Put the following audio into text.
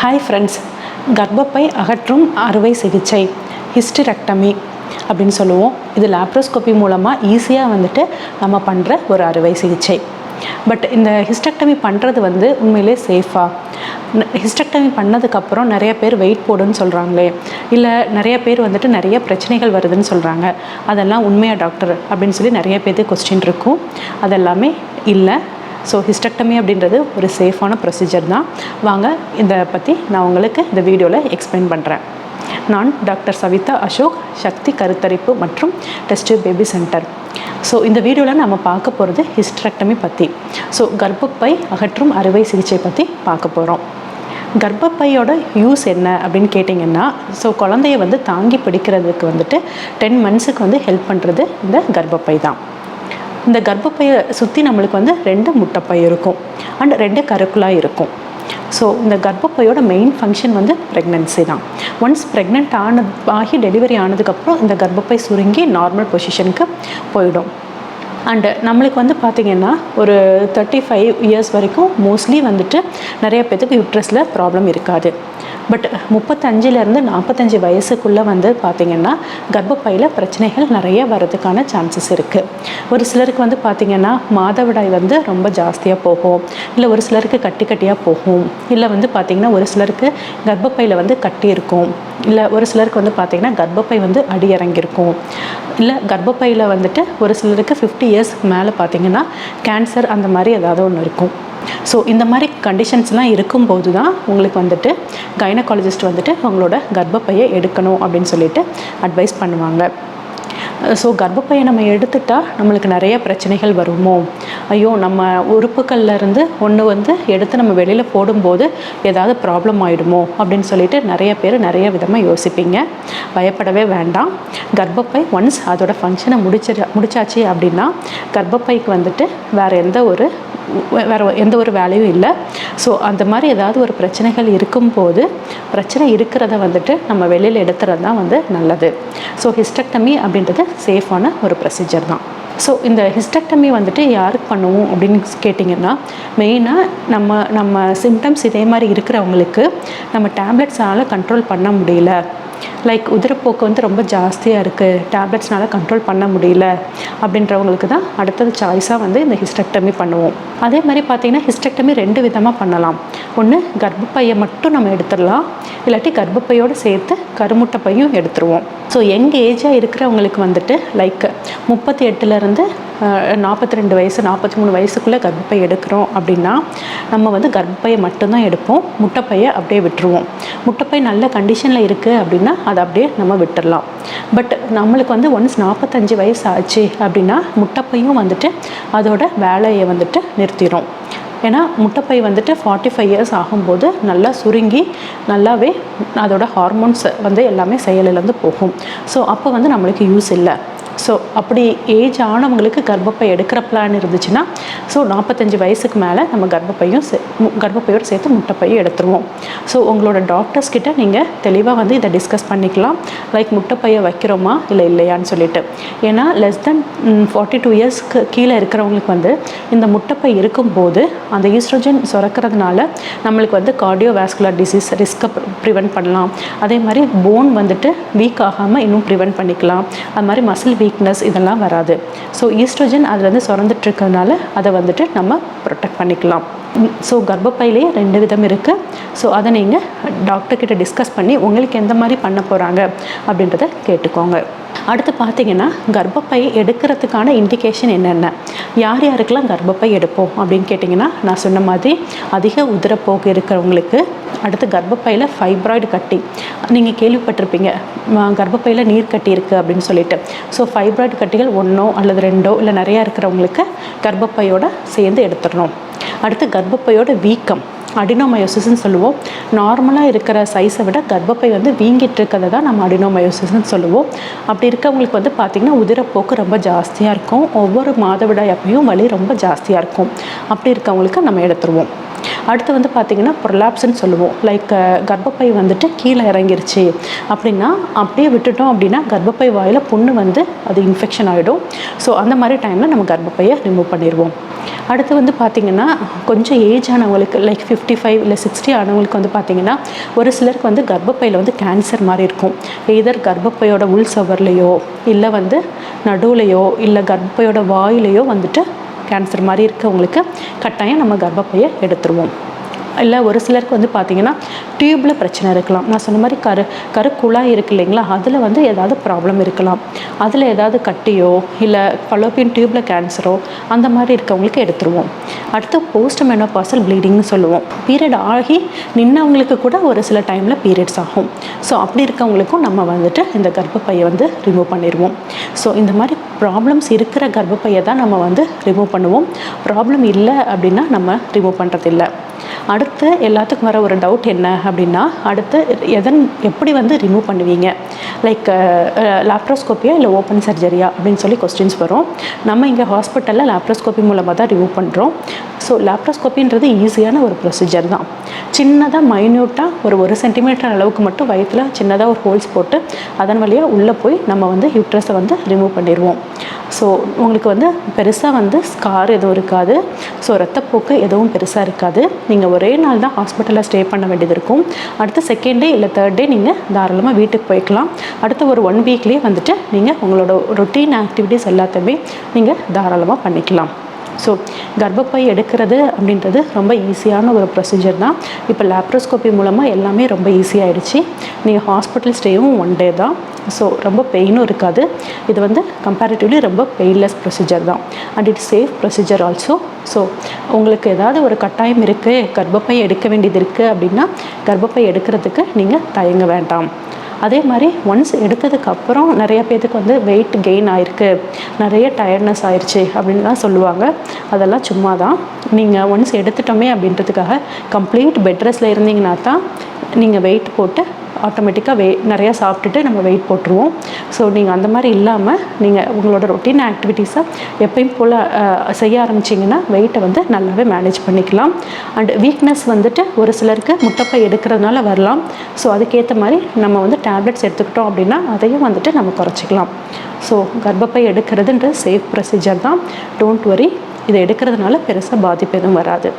Hi friends, கர்ப்பப்பை அகற்றும் அறுவை சிகிச்சை ஹிஸ்டரெக்டமி அப்படின்னு சொல்லுவோம். இது லாப்ரோஸ்கோபி மூலமாக ஈஸியாக நம்ம பண்ணுற ஒரு அறுவை சிகிச்சை. பட் இந்த ஹிஸ்டெக்டமி பண்ணுறது உண்மையிலே சேஃபாக? ஹிஸ்டெக்டமி பண்ணதுக்கப்புறம் நிறைய பேர் வெயிட் போடுன்னு சொல்கிறாங்களே, இல்லை நிறைய பேர் நிறைய பிரச்சனைகள் வருதுன்னு சொல்கிறாங்க. அதெல்லாம் உண்மையா டாக்டர் அப்படின்னு சொல்லி நிறைய பேருக்கு கொஸ்டின் இருக்கும். அதெல்லாமே இல்லை. ஸோ ஹிஸ்டெக்டமி அப்படின்றது ஒரு சேஃபான ப்ரொசீஜர் தான். வாங்க இதை பற்றி நான் உங்களுக்கு இந்த வீடியோவில் எக்ஸ்பிளைன் பண்ணுறேன். நான் டாக்டர் சவிதா அசோக், சக்தி கருத்தரிப்பு மற்றும் டெஸ்ட் பேபி சென்டர். ஸோ இந்த வீடியோவில் நம்ம பார்க்க போகிறது ஹிஸ்டரெக்டமி பற்றி. ஸோ கர்ப்பப்பை அகற்றும் அறுவை சிகிச்சை பற்றி பார்க்க போகிறோம். கர்ப்பப்பையோட யூஸ் என்ன அப்படின்னு கேட்டிங்கன்னா, ஸோ குழந்தைய தாங்கி பிடிக்கிறதுக்கு 10 மந்த்ஸுக்கு ஹெல்ப் பண்ணுறது இந்த கர்ப்பப்பை தான். இந்த கர்ப்பப்பையை சுற்றி நம்மளுக்கு 2 முட்டைப்பை இருக்கும் அண்ட் 2 கருக்குழாய் இருக்கும். ஸோ இந்த கர்ப்பப்பையோட மெயின் ஃபங்க்ஷன் ப்ரெக்னன்சி தான். ஒன்ஸ் ப்ரெக்னென்ட் ஆகி டெலிவரி ஆனதுக்கப்புறம் இந்த கர்ப்பப்பை சுருங்கி நார்மல் பொசிஷனுக்கு போயிடும். அண்டு நம்மளுக்கு பார்த்திங்கன்னா ஒரு 35 இயர்ஸ் வரைக்கும் மோஸ்ட்லி நிறைய பேத்துக்கு யூட்ரஸில் ப்ராப்ளம் இருக்காது. பட் 35லேருந்து 45 வயசுக்குள்ளே பார்த்திங்கன்னா கர்ப்பப்பையில் பிரச்சனைகள் நிறைய வர்றதுக்கான சான்சஸ் இருக்குது. ஒரு சிலருக்கு பார்த்திங்கன்னா மாதவிடாய் ரொம்ப ஜாஸ்தியாக போகும், இல்லை ஒரு சிலருக்கு கட்டியாக போகும், இல்லை பார்த்திங்கன்னா ஒரு சிலருக்கு கர்ப்பப்பையில் கட்டி இருக்கும், இல்லை ஒரு சிலருக்கு பார்த்திங்கன்னா கர்ப்பப்பை அடி இறங்கியிருக்கும், இல்லை கர்ப்பப்பையில் ஒரு சிலருக்கு 50 இயர்ஸ் மேலே பார்த்திங்கன்னா கேன்சர் அந்த மாதிரி ஏதாவது ஒன்று இருக்கும். ஸோ இந்த மாதிரி கண்டிஷன்ஸ்லாம் இருக்கும்போது தான் உங்களுக்கு கைனகாலஜிஸ்ட் உங்களோட கர்ப்பப்பையை எடுக்கணும் அப்படின்னு சொல்லிட்டு அட்வைஸ் பண்ணுவாங்க. ஸோ கர்ப்பப்பையை நம்ம எடுத்துட்டால் நம்மளுக்கு நிறைய பிரச்சனைகள் வருமோ, ஐயோ நம்ம உறுப்புகள்லேருந்து ஒன்று எடுத்து நம்ம வெளியில் போடும்போது ஏதாவது ப்ராப்ளம் ஆகிடுமோ அப்படின்னு சொல்லிட்டு நிறைய பேர் நிறைய விதமாக யோசிப்பீங்க. பயப்படவே வேண்டாம். கர்ப்பப்பை ஒன்ஸ் அதோட ஃபங்க்ஷனை முடிச்சாச்சு அப்படின்னா கர்ப்பப்பைக்கு வேறு எந்த ஒரு வேலையும் இல்லை. ஸோ அந்த மாதிரி ஏதாவது ஒரு பிரச்சனைகள் இருக்கும்போது பிரச்சனை இருக்கிறத நம்ம வெளியில் எடுத்துறது தான் நல்லது. ஸோ ஹிஸ்டெக்டமி அப்படின்றது சேஃபான ஒரு ப்ரொசீஜர் தான். ஸோ இந்த ஹிஸ்டெக்டமி யாருக்கு பண்ணுவோம் அப்படின்னு கேட்டிங்கன்னா, மெயினாக நம்ம சிம்டம்ஸ் இதே மாதிரி இருக்கிறவங்களுக்கு நம்ம டேப்லெட்ஸால் கண்ட்ரோல் பண்ண முடியல, லைக் உதிரப்போக்கு ரொம்ப ஜாஸ்தியாக இருக்குது, டேப்லெட்ஸ்னால கண்ட்ரோல் பண்ண முடியல அப்படின்றவங்களுக்கு தான் அடுத்தது சாய்ஸாக இந்த ஹிஸ்டெக்டமி பண்ணுவோம். அதே மாதிரி பார்த்திங்கன்னா ஹிஸ்டெக்டமி 2 விதமாக பண்ணலாம். ஒன்று கர்ப்பப்பையை மட்டும் நம்ம எடுத்துடலாம், இல்லாட்டி கர்ப்பப்பையோடு சேர்த்து கருமுட்டைப்பையும் எடுத்துருவோம். ஸோ யங் ஏஜாக இருக்கிறவங்களுக்கு லைக் 38லேருந்து 42 வயசு 43 வயசுக்குள்ளே கர்ப்பப்பை எடுக்கிறோம் அப்படின்னா நம்ம கர்ப்பப்பையை மட்டும்தான் எடுப்போம், முட்டைப்பையை அப்படியே விட்டுருவோம். முட்டைப்பை நல்ல கண்டிஷனில் இருக்குது அப்படின்னா அதை அப்படியே நம்ம விட்டுடலாம். பட் நம்மளுக்கு ஒன்ஸ் 45 வயசு ஆச்சு அப்படின்னா முட்டைப்பையும் அதோட வேலையை நிறுத்திடும். ஏன்னா முட்டைப்பை 45 இயர்ஸ் ஆகும்போது நல்லா சுருங்கி நல்லாவே அதோட ஹார்மோன்ஸ் எல்லாமே செயலிலேருந்து போகும். ஸோ அப்போ நம்மளுக்கு யூஸ் இல்லை. ஸோ அப்படி ஏஜ் ஆனவங்களுக்கு கர்ப்பப்பை எடுக்கிற பிளான் இருந்துச்சுன்னா ஸோ 45 வயசுக்கு மேலே நம்ம கர்ப்பப்பையோடு சேர்த்து முட்டைப்பையும் எடுத்துருவோம். ஸோ உங்களோட டாக்டர்ஸ் கிட்ட நீங்கள் தெளிவாக இதை டிஸ்கஸ் பண்ணிக்கலாம், லைக் முட்டைப்பையை வைக்கிறோமா இல்லை இல்லையான்னு சொல்லிட்டு. ஏன்னா லெஸ் தென் 42 இயர்ஸ்க்கு கீழே இருக்கிறவங்களுக்கு இந்த முட்டைப்பை இருக்கும்போது அந்த ஈஸ்ட்ரோஜன் சுரக்கிறதுனால நம்மளுக்கு கார்டியோவாஸ்குலர் டிசீஸ் ரிஸ்க்கை ப்ரிவென்ட் பண்ணலாம். அதே மாதிரி போன் வீக் ஆகாமல் இன்னும் ப்ரிவென்ட் பண்ணிக்கலாம். அது மாதிரி மசில் வீக்னஸ் இதெல்லாம் வராது. ஸோ ஈஸ்ட்ரோஜன் அதில் சுரந்துட்டு இருக்கிறதுனால அதை நம்ம ப்ரொடெக்ட் பண்ணிக்கலாம். ஸோ கர்ப்பப்பையிலேயே 2 விதம் இருக்குது. ஸோ அதை நீங்கள் டாக்டர்கிட்ட டிஸ்கஸ் பண்ணி உங்களுக்கு எந்த மாதிரி பண்ண போகிறாங்க அப்படின்றத கேட்டுக்கோங்க. அடுத்து பார்த்திங்கன்னா கர்ப்பப்பை எடுக்கிறதுக்கான இண்டிகேஷன் என்னென்ன, யார் யாருக்கெல்லாம் கர்ப்பப்பை எடுப்போம் அப்படின்னு கேட்டிங்கன்னா, நான் சொன்ன மாதிரி அதிக உதிரப்போக்கு இருக்கிறவங்களுக்கு, அடுத்து கர்ப்பப்பையில் ஃபைப்ராய்டு கட்டி, நீங்கள் கேள்விப்பட்டிருப்பீங்க கர்ப்பப்பையில் நீர் கட்டி இருக்குது அப்படின்னு சொல்லிட்டு. ஸோ ஃபைப்ராய்டு கட்டிகள் 1 அல்லது 2 இல்லை நிறையா இருக்கிறவங்களுக்கு கர்ப்பப்பையோடு சேர்ந்து எடுத்துடணும். அடுத்து கர்ப்பப்பையோட வீக்கம், அடினோமயோசிஸ்ன்னு சொல்லுவோம். நார்மலாக இருக்கிற சைஸை விட கர்ப்பப்பை வீங்கிட்டு இருக்கிறத தான் நம்ம அடினோமயோசிஸ்ன்னு சொல்லுவோம். அப்படி இருக்கவங்களுக்கு பார்த்திங்கன்னா உதிரப்போக்கு ரொம்ப ஜாஸ்தியாக இருக்கும், ஒவ்வொரு மாதவிடாய் அப்பையும் வலி ரொம்ப ஜாஸ்தியாக இருக்கும். அப்படி இருக்கவங்களுக்கு நம்ம எடுத்துருவோம். அடுத்து வந்து பார்த்திங்கன்னா ப்ரொலாப்ஸ்ன்னு சொல்லுவோம். லைக் கர்ப்பப்பை வந்துட்டு கீழே இறங்கிருச்சு அப்படின்னா, அப்படியே விட்டுட்டோம் அப்படின்னா கர்ப்பப்பை வாயில் புண்ணு வந்து அது இன்ஃபெக்ஷன் ஆகிடும். ஸோ அந்த மாதிரி டைமில் நம்ம கர்ப்பப்பையை ரிமூவ் பண்ணிடுவோம். அடுத்து வந்து பார்த்திங்கன்னா, கொஞ்சம் ஏஜ் ஆனவங்களுக்கு லைக் 55 இல்லை 60 ஆனவங்களுக்கு வந்து பார்த்திங்கன்னா, ஒரு சிலருக்கு வந்து கர்ப்பப்பையில் வந்து கேன்சர் மாதிரி இருக்கும். எதர் கர்ப்பப்பையோட உள் சவர்லையோ இல்லை வந்து நடுவுலையோ இல்லை கர்ப்பப்பையோட வாயிலையோ வந்துட்டு கேன்சர் மாதிரி இருக்கவங்களுக்கு கட்டாயம் நம்ம கர்ப்பப்பையை எடுத்துருவோம். இல்லை ஒரு சிலருக்கு வந்து பார்த்திங்கன்னா டியூப்பில் பிரச்சனை இருக்கலாம். நான் சொன்ன மாதிரி கருக்குழாய் இருக்குது இல்லைங்களா, அதில் வந்து ஏதாவது ப்ராப்ளம் இருக்கலாம். அதில் ஏதாவது கட்டியோ இல்லை ஃபலோப்பியன் டியூப்பில் கேன்சரோ அந்த மாதிரி இருக்கவங்களுக்கு எடுத்துருவோம். அடுத்து போஸ்ட் மெனோபாசல் ப்ளீடிங்னு சொல்லுவோம். பீரியட் ஆகி நின்னவங்களுக்கு கூட ஒரு சில டைமில் பீரியட்ஸ் ஆகும். ஸோ அப்படி இருக்கவங்களுக்கும் நம்ம வந்துட்டு இந்த கர்ப்பப்பையை வந்து ரிமூவ் பண்ணிடுவோம். ஸோ இந்த மாதிரி ப்ராப்ளம்ஸ் இருக்கிற கர்ப்பப்பையை தான் நம்ம வந்து ரிமூவ் பண்ணுவோம். ப்ராப்ளம் இல்லை அப்படின்னா நம்ம ரிமூவ் பண்ணுறதில்லை. அடுத்து எல்லாத்துக்கும் வர ஒரு டவுட் என்ன அப்படின்னா, அடுத்து எப்படி வந்து ரிமூவ் பண்ணுவீங்க, லைக் லாப்ரோஸ்கோப்பியா இல்லை ஓப்பன் சர்ஜரியா அப்படின்னு சொல்லி கொஸ்டின்ஸ் வரும். நம்ம இங்கே ஹாஸ்பிட்டலில் லாப்ரோஸ்கோப்பி மூலமாக தான் ரிமூவ் பண்ணுறோம். ஸோ லாப்ரோஸ்கோப்பின்றது ஈஸியான ஒரு ப்ரொசீஜர் தான். சின்னதாக மைன்யூட்டாக ஒரு சென்டிமீட்டர் அளவுக்கு மட்டும் வயிற்றில் சின்னதாக ஒரு ஹோல்ஸ் போட்டு அதன் வழியாக உள்ளே போய் நம்ம வந்து யூட்ரஸை வந்து ரிமூவ் பண்ணிடுவோம். ஸோ உங்களுக்கு வந்து பெருசாக வந்து ஸ்கார் எதுவும் இருக்காது. ஸோ ரத்தப்போக்கு எதுவும் பெருசாக இருக்காது. நீங்கள் ஒரே நாள் தான் ஹாஸ்பிட்டலில் ஸ்டே பண்ண வேண்டியது இருக்கும். அடுத்த செகண்ட் டே இல்லை தேர்ட் டே நீங்கள் தாராளமாக வீட்டுக்கு போய்க்கலாம். அடுத்த ஒரு 1 வீக்லேயே வந்துட்டு நீங்கள் உங்களோட ரொட்டீன் ஆக்டிவிட்டீஸ் எல்லாத்தையுமே நீங்கள் தாராளமாக பண்ணிக்கலாம். ஸோ கர்ப்பப்பை எடுக்கிறது அப்படின்றது ரொம்ப ஈஸியான ஒரு ப்ரொசீஜர் தான். இப்போ லாப்ரோஸ்கோப்பி மூலமாக எல்லாமே ரொம்ப ஈஸியாகிடுச்சு. நீங்கள் ஹாஸ்பிட்டல் ஸ்டேயும் 1 டே தான். ஸோ ரொம்ப பெயினும் இருக்காது. இது வந்து கம்பேரிட்டிவ்லி ரொம்ப பெயின்லெஸ் ப்ரொசீஜர் தான். And it's safe procedure also. So உங்களுக்கு ஏதாவது ஒரு கட்டாயம் இருக்குது, கர்ப்பப்பை எடுக்க வேண்டியது இருக்குது அப்படின்னா கர்ப்பப்பை எடுக்கிறதுக்கு நீங்கள் தயங்க வேண்டாம். அதே மாதிரி ஒன்ஸ் எடுத்ததுக்கப்புறம் நிறைய பேர்த்துக்கு வந்து வெயிட் கெயின் ஆகிருக்கு, நிறைய டயர்ட்னஸ் ஆயிடுச்சு அப்படின்லாம் சொல்லுவாங்க. அதெல்லாம் சும்மா தான். நீங்கள் ஒன்ஸ் எடுத்துட்டோமே அப்படின்றதுக்காக கம்ப்ளீட் பெட் ரெஸ்ட்டில் இருந்தீங்கன்னா தான் நீங்கள் வெயிட் போட்டு ஆட்டோமேட்டிக்காக நிறையா சாப்பிட்டுட்டு நம்ம வெயிட் போட்டுருவோம். ஸோ நீங்கள் அந்த மாதிரி இல்லாமல் நீங்கள் உங்களோட ரொட்டீன் ஆக்டிவிட்டீஸை எப்பயும் போல் செய்ய ஆரம்பிச்சிங்கன்னா வெயிட்டை வந்து நல்லாவே மேனேஜ் பண்ணிக்கலாம். அண்ட் வீக்னஸ் வந்துட்டு ஒரு சிலருக்கு முட்டைப்பை எடுக்கிறதுனால வரலாம். ஸோ அதுக்கேற்ற மாதிரி நம்ம வந்து டேப்லெட்ஸ் எடுத்துக்கிட்டோம் அப்படின்னா அதையும் வந்துட்டு நம்ம குறைச்சிக்கலாம். ஸோ கர்ப்பப்பை எடுக்கிறதுன்றது சேஃப் ப்ரொசீஜர் தான். Don't worry. இதை எடுக்கிறதுனால பெருசாக பாதிப்பு எதுவும் வராது.